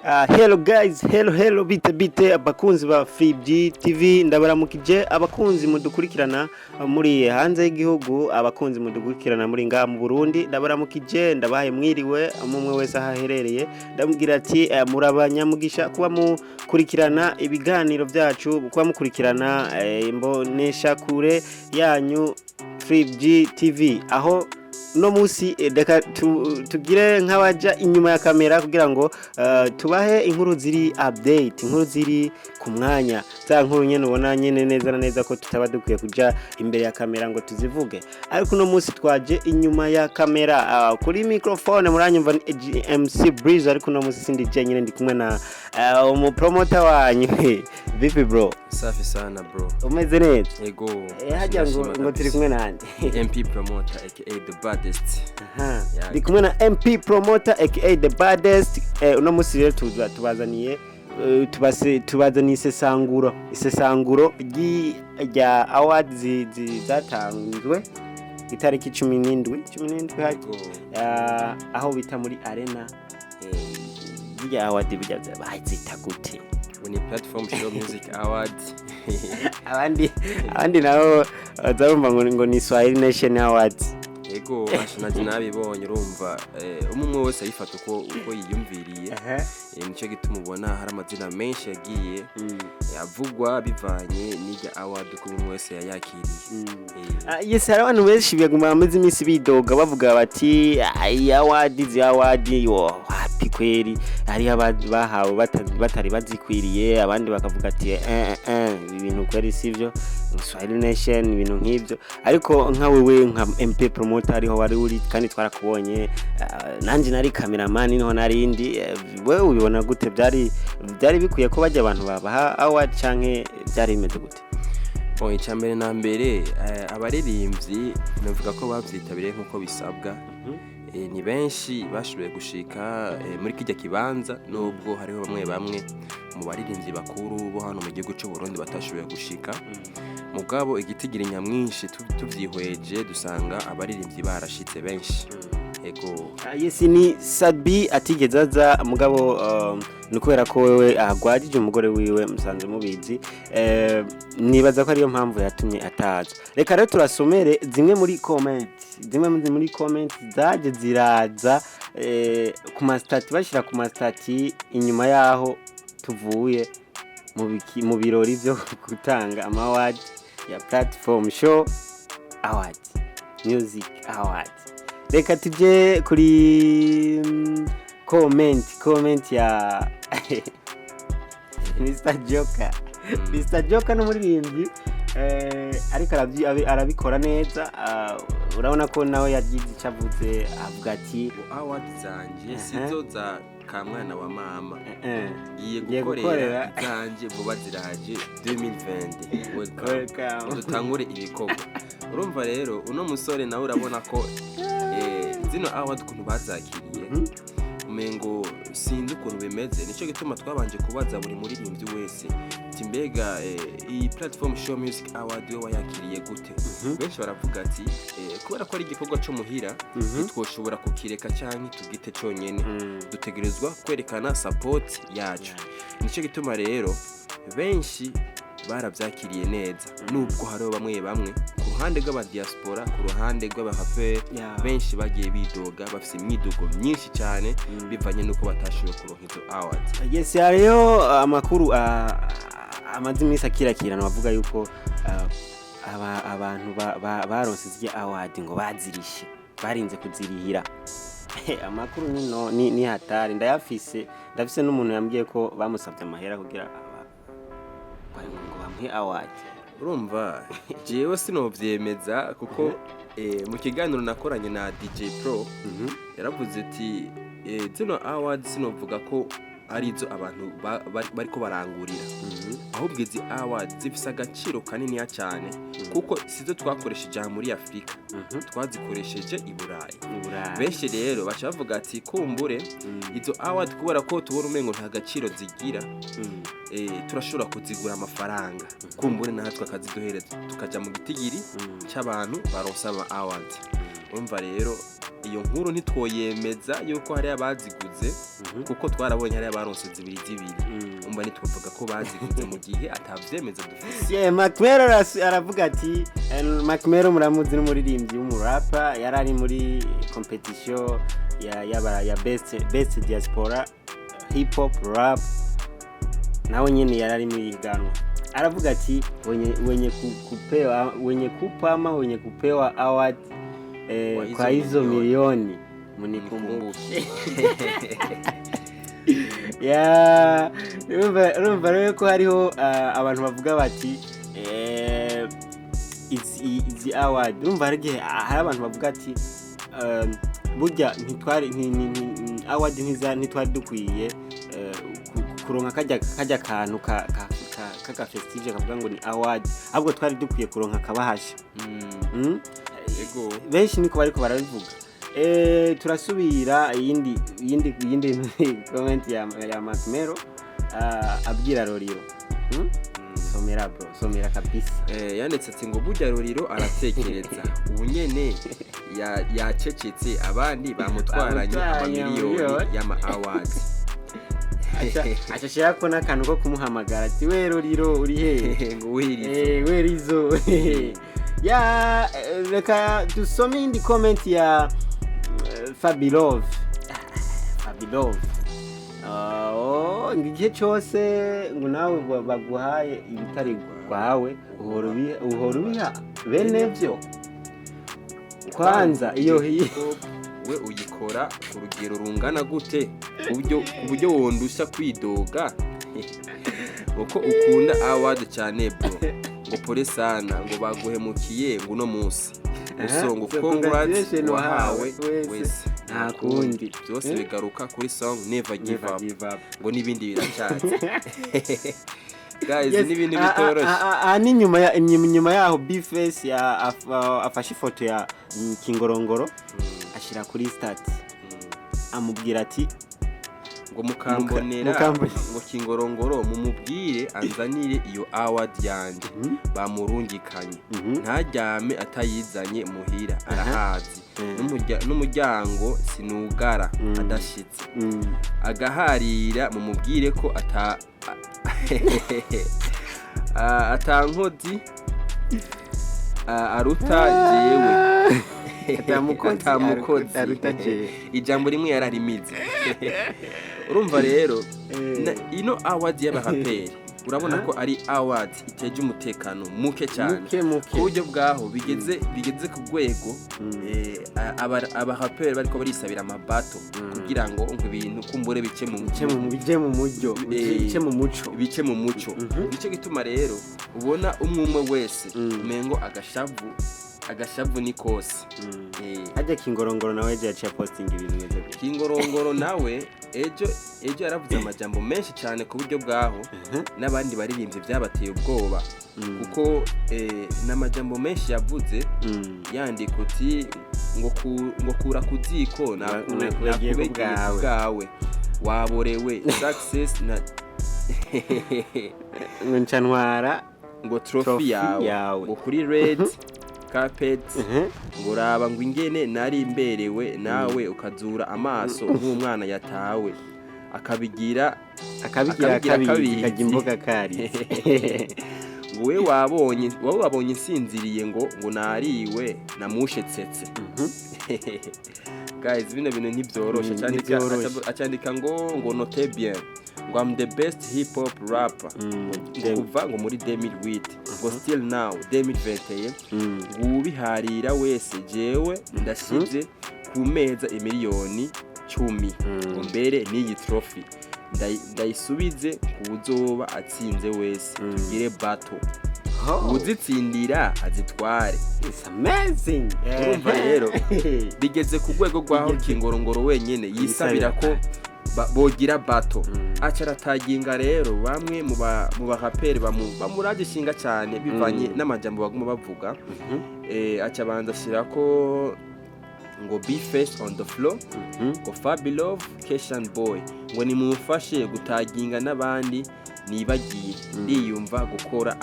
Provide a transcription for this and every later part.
Hello guys, hello bite abakunzi ba Free TV ndabaramukije abakunzi mudukurikirana muri hanze y'igihugu abakunzi mudukurikirana muri ngaha mu Burundi ndabaramukije ndabahaye mwiriwe umwe wese ahaherereye ndamubwira ati murabanyamugisha kuba mukurikirana ibiganiro byacu kuba mukurikirana imbonesha kure yanyu Free TV aho no musi deka tugire nk'abaja inyuma ya kamera kugira ngo tubahe inkuru ziri update inkuru ziri ku mwanya za nkuru nyene ubona nyene neza na neza ko tutaba dukwiye kuja imbere ya kamera ngo tuzivuge ariko no musi twaje inyuma ya kamera kuri microphone muranyumva MC Breeze ariko no musi sindi je nyene ndi kumwe na umupromoter wanyu vipi bro safi sana bro umeze neza yego hajya ngo turi kumwe nande MP promoter aka the baddest ndi kumwe na MP promoter aka the baddest uno musi rero tubazaniye tubazaniye isesanguro rya awards zatanzwe itariki 17 aho bita muri arena ya award bijya bahita gute ni platform show music awards abandi nabo zarumva ngo ni Swahili Nation Awards yego ashanaje nabibonye urumva umwe wese ayifata uko yiyumviriye nico gituma ubona hari amazina menshi yagiye yavugwa bivanye n'ijya award ko umwe wese yayakiriye yes hari abantu benshi biguma amazi imisi bidoga bavuga bati award yo happy kweri hari abandi bahawe batari bazikwiriye abandi bakavuga ati ibintu kweri sivyo Swahili Nation ibintu nk'ibyo ariko nka wewe nka MP promoter ariho wari uri kandi twarakubonye nanje nari cameraman niho narindi wewe ubibona gute byari bikwiye ko bajya abantu babaha award canke byari imeze gute icyambere na mbere abaririmbyi navuga ko bavyitabiriye nkuko bisabwa ni benshi bashoboye gushika muri kijya kibanza nubwo hariho bamwe mu baririmbyi bakuru bo hano mu gihugu cy'u Burundi batashoboye gushika mugabo igitigira Nyinsh tuvyihweje dusanga abaririmbyi barashitse benshi ego yes ni Sabi atigezaza mugabo nukubera ko wewe agwajije umugore wiwe musanze mubizi nibaza ko ariyo mpamvu yatumye ataza reka rero turasomere zimwe muri comment zaje ziraza ku mastati bashira ku mastati inyuma yaho tuvuye mu birori byo gutanga amaward ya platform show award music award reka tuje kuri comment ya Mr. Joker no muririmbyi ariko arabikora neza urabona ko nawe yagize icavuze avuga ati award zanje sizo za kamwana wa mama iye gukorera zanje vuba ziraje 2020 welcome dutangure ibikorwa urumva rero uno musore nawe urabona ko zino award kuntu bazakiriye umengo sinzi ukuntu bimeze nico gituma twabanje kubaza buri muririmbyi wese timbega iyi platform show music award yo wayakiriye gute benshi baravuga ati kubera ko ari igikorwa cyo muhira twoshobora kukireka cyangwa tugite cyonyene dutegerezwa kwerekana support yacu nico gituma rero benshi baravyakiriye neza nubwo hariho bamwe ku ruhande rw'aba diaspora ku ruhande rw'abahape benshi bagiye bidoga bafise imyidogo myinshi cyane bivanye nuko batashoboye kuronka izo awards yes hariyo amakuru amazi imisi akirakirana bavuga yuko abantu baronse z'ya award ngo bazirishe barinze kuzirihira amakuru ni hatari ndafise n'umuntu yambwiye ko bamusabye amahera kugira ngo bamwe award urumva jewe sinovyemeza kuko mu kiganiro nakoranye na DJ Pro yaravuze ati zino awards sinovuga ko arizo abantu bariko barangurira ahubwo izi awards zifise agaciro kanini cyane kuko sizo twakoresheje muri Afrika twazikoresheje i Burayi benshi rero bacha bavuga ati kumbure izo awards kubera ko tubona umengo nta gaciro zigira turashobora kuzigura amafaranga kumbure natwe akaziduhereza tukaja mu gitigiri cy'abantu baronsa ama awards umva rero iyo nkuru ntitwoyemeza yuko hari abaziguze kuko twarabonye hari abaronse zibiri umva nitwovuga ko baziguze mu gihe atavyemeza dufise Pmaward aravuga ati Pmaward muramuzi n'umuririmbyi w'umurapa yarari muri competition ya best diaspora hip hop rap nawe nyene yarari muri higanwa aravuga ati wenye kupewa award kwa hizo milioni munikumbuke. Ya urumva rero ko hariho abantu bavuga bati izi award urumva hari abantu bavuga ati burya ntitwari award ntitwari dukwiye kuronka kajya kantu ka festive kavuga ngo ni award ahubwo twari dukwiye kuronka kabahasha. Yego benshi niko bariko barabivuga. Turasubira yindi comment ya Pmaward abwira Roriro. Somera kabisa. Yanditse ati ngo burya Roriro aratekereza ubu nyene yacecetse abandi bamutwaranye amamiliyoni y'ama awards. Ashashira ko nakantu ko kumuhamagara ati we Roriro uri he ngo werizo ya reka dusome indi comment ya Fabilove ngigihe cyose ngo nawe baguhaye ibitari kwawe uhora ubiha bene byo kwanza iyo we uyikora ku rugero rungana gute uburyo wondusha kwidoga uko ukunda award cyane bro ngo pole sana ngo baguhemukiye ngo no munsi usongo congrats wahawe wese nta kundi byose bigaruka kuri song never give up ngo nibindi biracatse guys nibindi bitoroshe nyuma yaho Bface ya afashe ifoto ya Kingorongoro ashira kuri stat amubwira ati ngo mukambonera ngo Kingorongoro mumubwire anzanire iyo award yanje bamurungikanye ntajyame atayizanye muhira arahazi n'umuryango sinugara adashitse agaharira mumubwire ko atankodi aruta jewe atamukozi aruta jewe ijambo rimwe yararimize. Urumva rero ino award y'abaraperi urabona ko ari award iteje umutekano muke cyane ku buryo bwaho bigeze ku rwego abaraperi bariko barisabira amabato kugira ngo ibintu kumbure bice mu muco bice gituma rero ubona umwe wese mengo agashavu ni kose. Ajya Kingorongoro nawe yaciye posting ibintu neza. Kingorongoro nawe ejo yaravuze amajambo menshi cyane ku buryo bwaho n'abandi baririmbye byabateye ubwoba kuko n'amajambo menshi yavuze yandika uti ngo kura kuziko nakubegeye bwawe waborewe success na ntantwara ngo trophy yawe ngo kuri red carpet nguraba ngo ingene nari imberewe nawe ukazura amaso nk'umwana yatawe akabigira kabiri imboga kari ngo we wabonye insinziriye ngo nariwe namushetsetse. Guys bino bintu ntibyoroshe cyandika ngo note bien ngo I'm the best hip hop rapper kuva ngo muri 2008 ngo still now 2021 ngo ubiharira wese jewe ndashize ku meza imiliyoni 10 ngo mbere n'iyi trophy ndayisubize kuzoba atsinze wese tugire battle uzitsindira azitware. It's amazing. Urumva rero bigeze ku rwego rwaho Kingorongoro wenyene yisabira ko bogira bato acarataginga rero bamwe mu baraperi bamuragishinga cyane bivanye n'amajambo baguma bavuga acabanza ashirako ngo Bface on the floor ngo Fabilove Keshan boy ngo nimufashe gutaginga n'abandi nibagiye ndiyumva gukora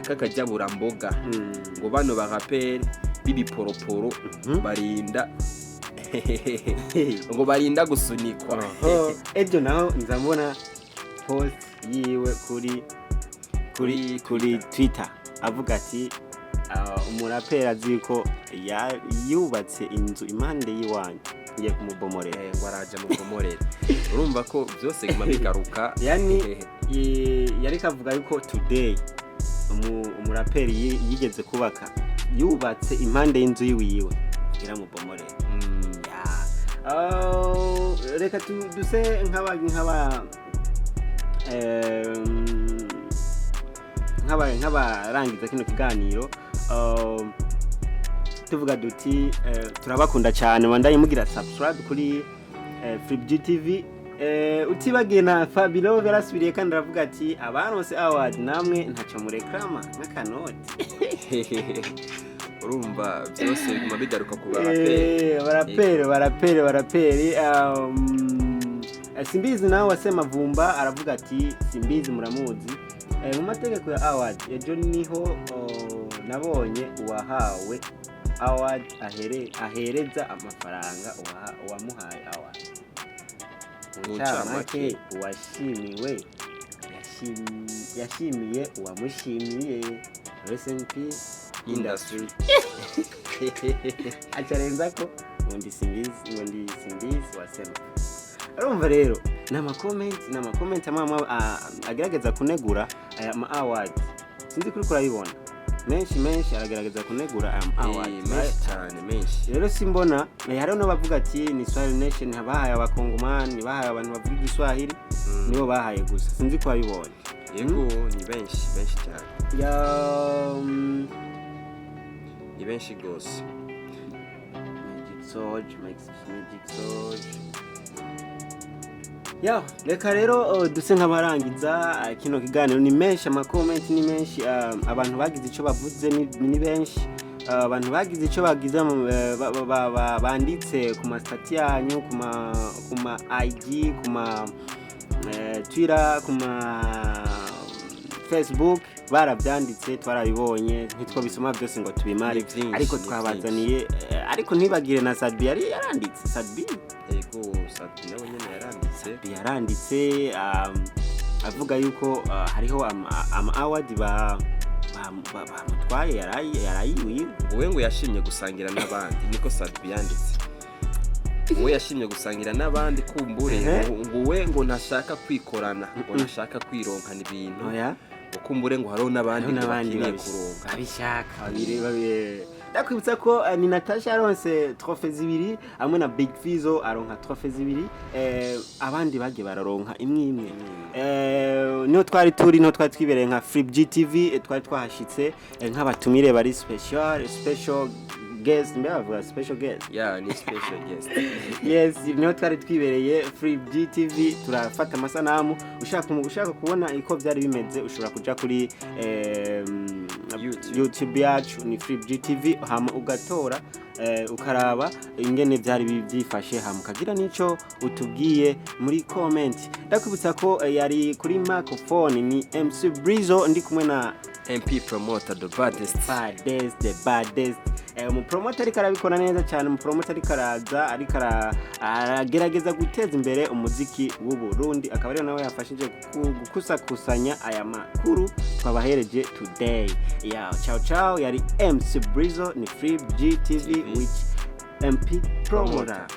kakajya buramboga ngo bano baraperi bibiporoporo barinda ngo barinda gusunikwa. Ejo naho nzambona post yiwe kuri Twitter avuga ati umuraperi azi ko yubatse inzu impande y'iwanyu ngiye kumubomorera ngo araje mubomorera. Urumva ko byose guma bigaruka, yani yari kavuga yuko today umuraperi yigeze kubaka yubatse impande y'inzu yiwe kugira mubomorera. Reka duse nk'abarangiza kino kiganiro, tuvuga duti turabakunda cyane, wandaye mugira subscribe kuri Free TV. Utibagiye na Fabilo yarasubiriye kandi aravuga ati abanose award namwe ntacyo mureklama nk'akanoti. Urumva byose biguma bigaruka ku baraperi. Simbizi nawe wasema Vumba aravuga ati Simbizi muramuzi. Mu mategeko ya award ejo niho nabonye uwahawe award ahereza amafaranga uwamuhaye award. Mucamake uwashimiwe yashimiye uwamushimiye. Rest in peace industry. Acharenza ko undi Simbizi wasema. Urumva rero nama comment amama agerageza kunegura aya award. Sinzi kuri kurayibona. Menshi aragerageza kunegura aya award. Menshi. Rero simbona hariho no bavuga ati ni Swahili Nation habahaye abakongomani, bahaye abantu bavuga Igiswahili nibo bahaye gusa. Sinzi ko abibona. Yego ni benshi cyane. Ni benshi gose. Magic Surge. Reka rero duse nk'abarangiza kino kiganiro. Ni menshi comment, ni menshi abantu bagize ico bavuze, ni benshi abantu bagize ico bagize banditse ku ma stati yanyu, ku ma IG, ku ma Twitter, ku ma Facebook, barabyanditse twarabibonye, ntitwo bisoma byose ngo tubimare, ariko twabazaniye. Ariko ntibagire na Sadbi yaranditse. Sadbi Sadbi nawe nyene yaranditse avuga yuko hariho ama award bamutwaye yarayiwe. Wowe ngo yashimye gusangira n'abandi, niko Sadbi yanditse. Wowe yashimye gusangira n'abandi kumbure ngo we ngo ntashaka kwikorana, ngo ntashaka kwironkana ibintu. Kumbure ngo hariho n'abandi bakeneye kuronka abishaka ndakwibutsa ko ni Natasha aronse trophée zibiri hamwe na Big Fizo aronka trophée zibiri, abandi bagiye bararonka imwe. Niho twari twibereye nka Free TV, twari twahashitse nk'abatumire bari special guest. Mbavuga special guest. Ni special guest. Yes, niho twari twibereye Free TV, turafata amasanamu. Ushaka kubona iko byari bimeze ushobora kuja kuri YouTube yacu ni Free TV, hama ugatora ukaraba ingene byari byifashe, hama ukagira nico utubwiye muri comment. Ndakwibutsa ko yari kuri microphone ni MC Brizo, ndi kumwe na MP Promoter the baddest. Umupromoter ariko arabikora neza cyane. Umupromoter ariko aragerageza guteza imbere umuziki w'u Burundi, akaba rero nawe yafashije gukusanya aya makuru twabahereje today. Ciao yari MC Brizo, ni Free TV with MP Promoter.